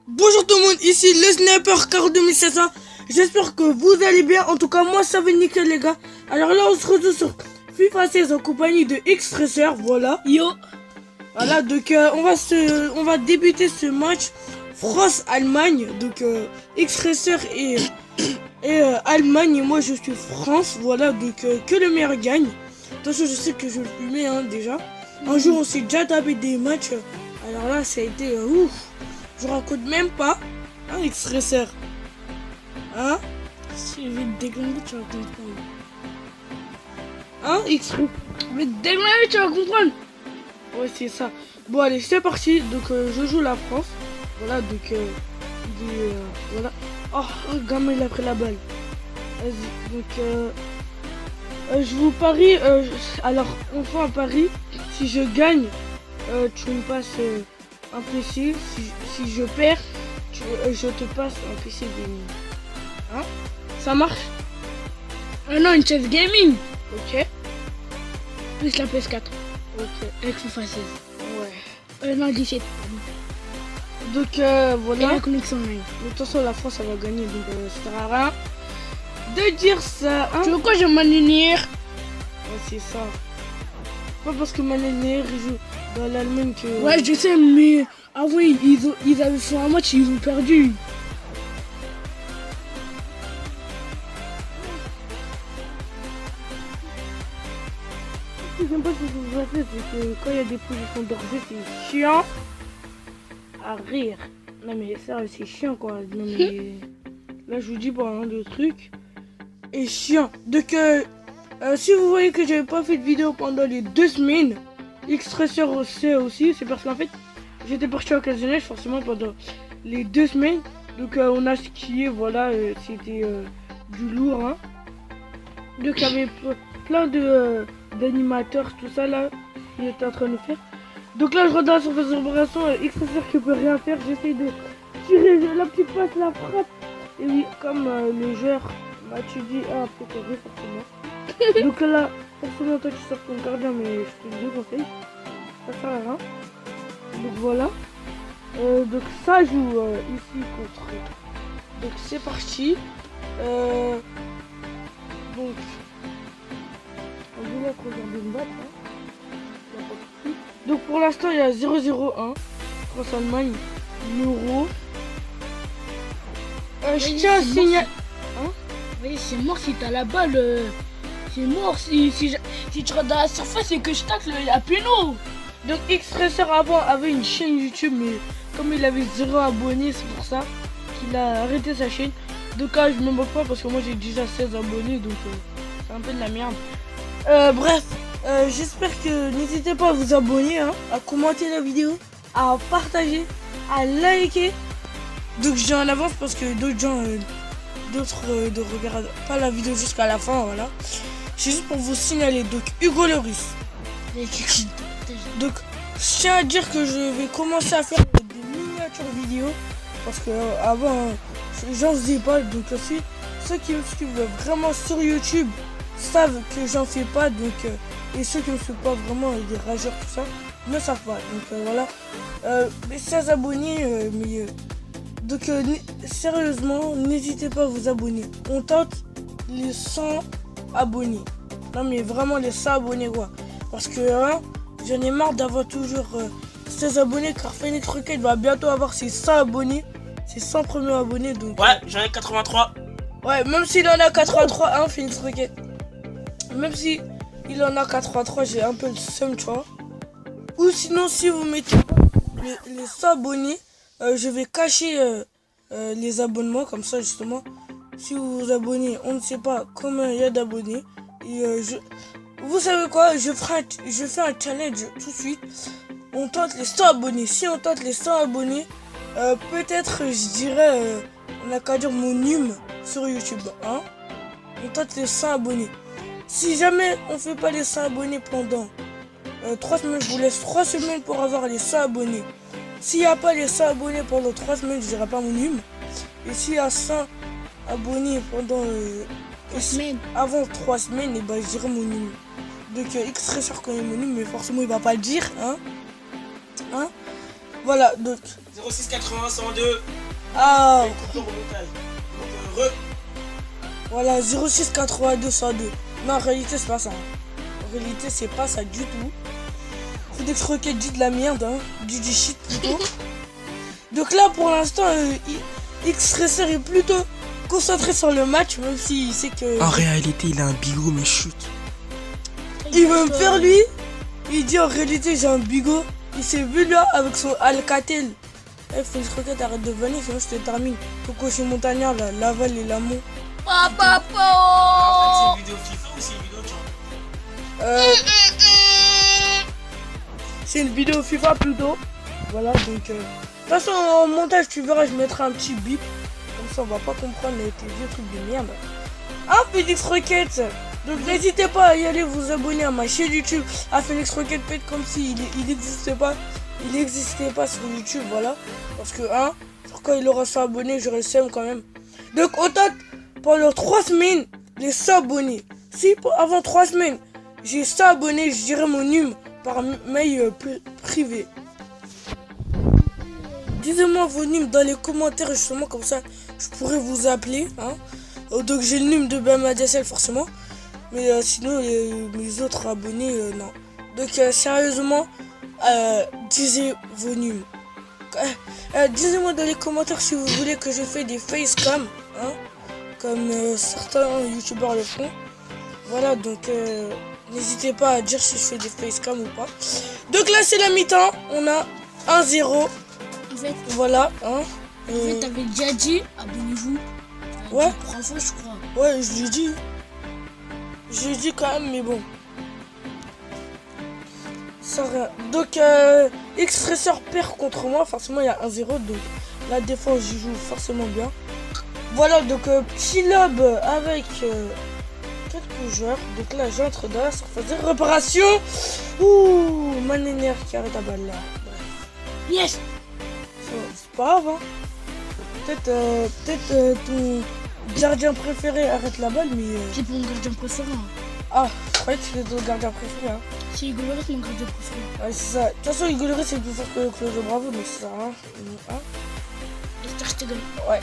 Bonjour tout le monde, ici le Sniper Car 2700. J'espère que vous allez bien. En tout cas, moi ça va nickel les gars. Alors là, on se retrouve sur FIFA 16 en compagnie de X-Tracer. Voilà. Yo. Voilà, donc on va débuter ce match France-Allemagne. Donc X-Tracer et Allemagne et moi je suis France. Voilà, donc que le meilleur gagne. Attention, je sais que je le fumais hein, déjà. Un jour on s'est déjà tapé des matchs. Alors là, ça a été ouf. Je raconte même pas. Hein, X-Tracer. Hein? Si je vais te déglinguer, tu vas comprendre. Hein, X-Tracer? Je vais te déglinguer, tu vas comprendre. Ouais, c'est ça. Bon, allez, c'est parti. Donc, je joue la France. Voilà, donc, voilà. Oh, gamin, il a pris la balle. Vas-y, donc, je vous parie. Alors, on fait un pari. Si je gagne, tu me passes un PC. Si je perds, je te passe un PC gaming. Hein? Ça marche? Non, une chess gaming. Ok. Plus la PS4. Ok. Avec FIFA 16. Ouais. Non, 17. Donc, Et voilà. la connexion live. De toute façon, la France, elle va gagner. Donc, ça sert à rien de dire ça. Hein? Tu veux quoi, je vais m'ennuyer? Ouais, c'est ça. Pas parce que Mané il joue dans l'Allemagne que... Ouais, je sais, mais avant, ils avaient fait un match, ils ont perdu. Ce que j'aime pas ce que vous faites, c'est que quand il y a des positions d'orgueil, c'est chiant à rire. Non mais ça, c'est chiant quoi. Non mais... Là, je vous dis pas hein, le truc est chiant. Donc, si vous voyez que j'avais pas fait de vidéo pendant les 2 semaines, X-Tracer aussi, c'est parce qu'en fait, j'étais parti occasionnage forcément pendant les 2 semaines. Donc, on a skié, voilà, c'était du lourd. Hein. Donc, il y avait plein d'animateurs, tout ça là, qui étaient en train de faire. Donc là, je regarde sur surface d'opération, X-Tracer qui peut rien faire. J'essaie de tirer la petite passe, la frappe. Et oui, comme le joueur m'a dit, ah, faut corriger forcément. Donc là, forcément, toi tu sors ton gardien, mais je te le déconseille. Ça sert à rien. Donc voilà. Donc ça joue ici contre. Donc c'est parti. Donc, on va mettre regarder une batte. Hein. Donc pour l'instant, il y a 0-0-1. France-Allemagne, l'Euro. Je tiens à signaler. Hein? Oui, c'est mort si t'as la balle. C'est mort si tu rentres dans la surface et que je tacle la péno. Donc X-Tracer avant avait une chaîne YouTube, mais comme il avait 0 abonnés, c'est pour ça qu'il a arrêté sa chaîne. Donc là, je me moque pas parce que moi j'ai déjà 16 abonnés, donc c'est un peu de la merde. Bref, j'espère que n'hésitez pas à vous abonner, hein, à commenter la vidéo, à partager, à liker. Donc j'ai en avance parce que d'autres gens, ne regardent pas la vidéo jusqu'à la fin, voilà. C'est juste pour vous signaler. Donc Hugo Loris. Donc je tiens à dire que je vais commencer à faire des miniatures vidéo parce que avant j'en faisais pas. Donc aussi ceux qui me suivent vraiment sur YouTube savent que j'en fais pas. Donc et ceux qui me suivent pas vraiment, des rageurs tout ça, ne savent pas. Donc voilà. Les 16 abonnés, donc sérieusement, n'hésitez pas à vous abonner. On tente les 100 abonnés. Non mais vraiment les 100 abonnés quoi. Parce que hein, j'en ai marre d'avoir toujours 16 abonnés car Phoenix Rocket va bientôt avoir ses 100 abonnés. Ses 100 premiers abonnés donc... Ouais, j'en ai 83. Ouais, même s'il en a 83, hein, Phoenix Rocket. Même si il en a 83, j'ai un peu le seum, tu vois. Ou sinon, si vous mettez les 100 abonnés, je vais cacher les abonnements comme ça justement. Si vous vous abonnez, on ne sait pas combien il y a d'abonnés. Et vous savez quoi, je fais un challenge tout de suite. On tente les 100 abonnés. Si on tente les 100 abonnés, peut-être je dirais, on n'a qu'à dire mon num sur YouTube. Hein. On tente les 100 abonnés. Si jamais on fait pas les 100 abonnés pendant 3 semaines, je vous laisse 3 semaines pour avoir les 100 abonnés. S'il n'y a pas les 100 abonnés pendant 3 semaines, je dirai pas mon num. Et s'il y a 100 abonnés pendant Semaine. Avant 3 semaines, et ben, je dirais mon numéro. Donc X Racer connaît mon numéro, mais forcément il va pas le dire. Hein. Voilà, donc. 06 80 102. Ah. Voilà, 06 82 102. Non, en réalité, c'est pas ça. En réalité, c'est pas ça du tout. Phoenix Rocket dit de la merde, hein. Du shit plutôt. Donc là, pour l'instant, X Racer est plutôt concentré sur le match, même s'il sait que. En réalité, il a un bigot, mais chut. Il veut me faire lui. Il dit en réalité, j'ai un bigot. Il s'est vu là avec son Alcatel. Phoenix Rocket, arrête de venir, sinon je te termine. Coco chez Montagnard, là, Laval et Lamont. Papa. En fait, c'est une vidéo FIFA ou c'est une vidéo de C'est une vidéo FIFA plutôt. Voilà, donc. De toute façon, en montage, tu verras, je mettrai un petit bip. Comme ça, on va pas comprendre tes vieux trucs de merde. Phoenix Rocket. Donc, n'hésitez pas à y aller vous abonner à ma chaîne YouTube. Phoenix Rocket, peut-être comme si il n'existait pas. Il n'existait pas sur YouTube, voilà. Parce que, quand il aura 100 abonnés, j'aurai le seum quand même. Donc, au total, pendant 3 semaines, les 100 abonnés. Si avant 3 semaines, j'ai 100 abonnés, je dirais mon numéro par mail privé. Dites-moi vos numéros dans les commentaires, justement, comme ça, je pourrais vous appeler. Donc, j'ai le numéro de BMADSL, forcément. Mais sinon, mes autres abonnés, non. Donc, sérieusement, disez vos numéros. Dites-moi dans les commentaires si vous voulez que je fasse des facecam, comme certains youtubeurs le font. Voilà, donc n'hésitez pas à dire si je fais des facecam ou pas. Donc là, c'est la mi-temps. On a 1-0. En fait, voilà. En fait, t'avais déjà dit, abonnez-vous. Ouais. 3 fois, je crois. Ouais, je l'ai dit. Je l'ai dit quand même, mais bon. Ça rien. Donc, X Racer perd contre moi. Forcément, il y a 1-0. Donc, la défense, j'y joue forcément bien. Voilà, donc, petit lob avec quelques joueurs. Donc là, j'entre dans la surface de réparation. Ouh, Manéner qui arrête la balle là. Bref. Yes. C'est pas grave, Peut-être ton gardien préféré arrête la balle, mais. C'est pour mon gardien préféré. Je croyais que c'était ton gardien préféré. C'est Hugo Lloris, mon gardien préféré. Ouais, c'est ça. De toute façon, Hugo Lloris c'est plus fort que Claudio Bravo, donc c'est ça. Et Ter Stegen. Ouais.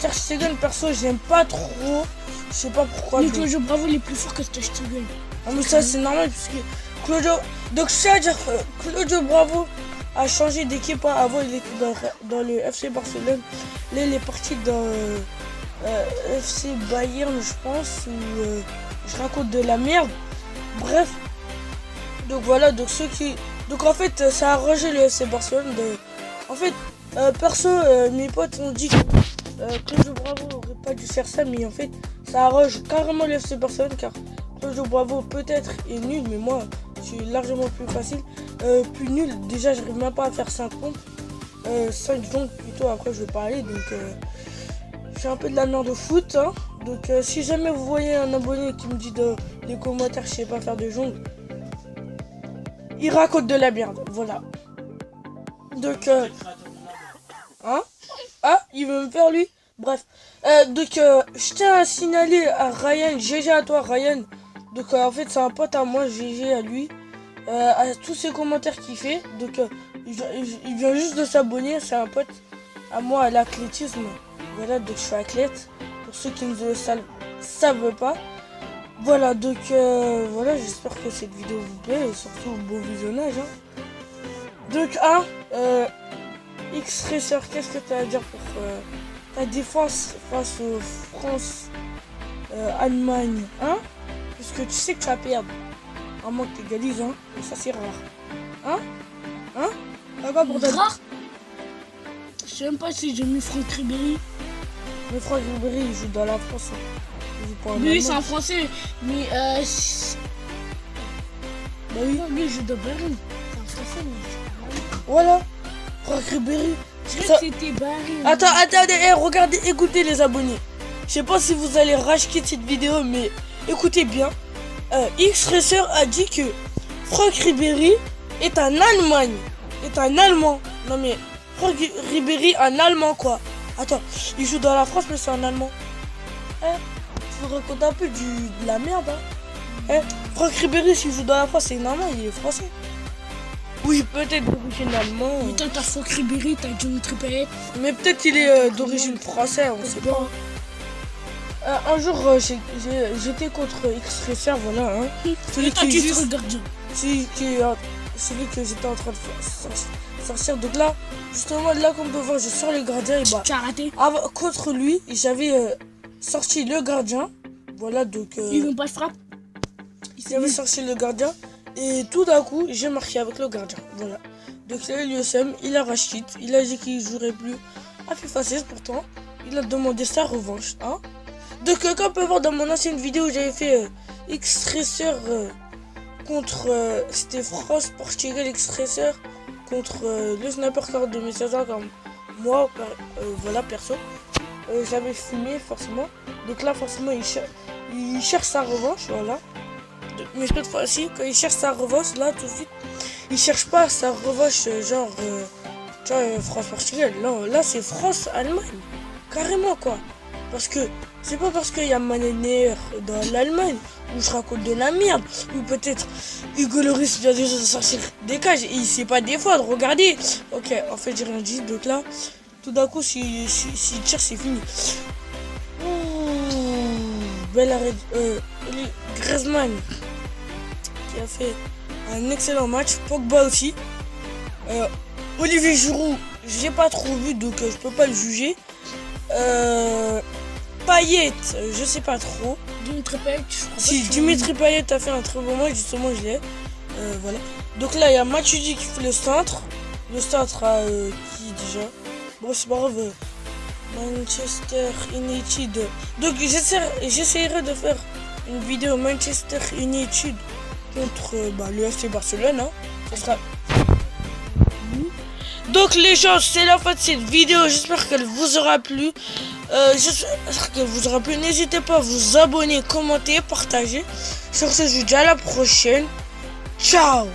Ter Stegen, perso, j'aime pas trop. Je sais pas pourquoi. Mais Claudio Bravo, il est plus fort que Ter Stegen. Mais ça, c'est normal, puisque Claudio. Donc, c'est-à-dire que Claudio Bravo a changé d'équipe. Avant, il était dans le FC Barcelone. Là, il est parti dans FC Bayern, je pense. Ou je raconte de la merde. Bref. Donc voilà, donc ceux qui. Donc en fait, ça a arrangé le FC Barcelone. En fait, perso, mes potes ont dit que Claudio Bravo aurait pas dû faire ça, mais en fait, ça arrange carrément le FC Barcelone car Claudio Bravo peut-être est nul, mais moi, je suis largement plus facile. Plus nul, déjà, j'arrive même pas à faire 5 pompes. 5 jongles plutôt, après je vais parler. Donc, j'ai un peu de la merde de foot. Donc, si jamais vous voyez un abonné qui me dit dans les commentaires, je sais pas faire de jongles. Il raconte de la merde, voilà. Donc, il veut me faire lui. Bref. Donc, je tiens à signaler à Ryan, GG à toi Ryan. Donc, en fait, c'est un pote à moi, GG à lui. À tous ces commentaires qu'il fait. Donc, il vient juste de s'abonner, c'est un pote à moi à l'athlétisme. Voilà, donc je suis athlète. Pour ceux qui ne le savent pas. Voilà, donc voilà, j'espère que cette vidéo vous plaît et surtout bon visionnage. Donc, X Racer, qu'est-ce que tu as à dire pour ta défense face aux France, Allemagne, parce que tu sais que tu vas perdre. À moins que tu égalises, et ça c'est rare. Rare. Je sais même pas si j'ai mis Franck Ribéry. Mais Franck Ribéry, il joue dans la France. Lui, c'est un Français, mais bah oui. Lui, il joue dans Bayern. C'est un Français, mais voilà. Franck Ribéry. C'était Bayern. Attendez, regardez, écoutez les abonnés. Je sais pas si vous allez racheter cette vidéo, mais écoutez bien. X Racer a dit que Franck Ribéry est un Allemagne. Est un Allemand. Non mais Franck Ribéry, un Allemand quoi. Attends, il joue dans la France mais c'est un Allemand. vous raconte un peu de la merde. Hein. Franck Ribéry, s'il joue dans la France, c'est normal, il est français. Oui, peut-être d'origine allemande. Mais toi, t'as Franck Ribéry, t'as Dimitri Payet. Mais peut-être qu'il est d'origine française, on sait pas. Un jour, j'étais contre X-Racer, voilà. Hein. Celui Toi, qui tu juste... te regardes. Celui que j'étais en train de sortir. Donc là, justement, là, comme on peut voir, je sors le gardien et bah... Tu as raté. Contre lui, j'avais sorti le gardien. Voilà, donc... Ils n'ont pas de frappe. J'avais sorti le gardien. Et tout d'un coup, j'ai marqué avec le gardien. Voilà. Donc c'est l'USM, il a rachit. Il a dit qu'il ne jouerait plus à FIFA 16 pourtant. Il a demandé sa revanche. Hein. Donc comme on peut voir dans mon ancienne vidéo, j'avais fait X-Tracer contre... C'était France-Portugal X-Tracer contre le Sniper 42 500 comme moi, voilà, perso. J'avais filmé forcément. Donc là, forcément, il cherche sa revanche, voilà. Mais cette fois-ci, quand il cherche sa revanche, là, tout de suite, il cherche pas sa revanche, genre, tu vois, France-Portugal. Non, là, c'est France-Allemagne. Carrément, quoi. Parce que, c'est pas parce qu'il y a Mané dans l'Allemagne, où je raconte de la merde, ou peut-être Hugo Lloris vient de sortir des cages, et il sait pas défendre, regardez. Ok, en fait, j'ai rien dit, donc là, tout d'un coup, s'il tire, c'est fini. Belle arrêt. Griezmann qui a fait un excellent match. Pogba aussi. Olivier Giroud, j'ai pas trop vu donc je peux pas le juger. Payet, je sais pas trop. Dimitri Payet, je crois si Dimitri Payet a fait un très bon match, justement je l'ai. Voilà. Donc là il y a Matuidi qui fait le centre. Le centre à qui déjà. Bon c'est pas grave. Manchester United. Donc j'essaierai de faire une vidéo Manchester United contre le FC Barcelone. Hein. Ça sera... Donc les gens, c'est la fin de cette vidéo. J'espère qu'elle vous aura plu. N'hésitez pas à vous abonner, commenter, partager. Sur ce, je vous dis à la prochaine. Ciao.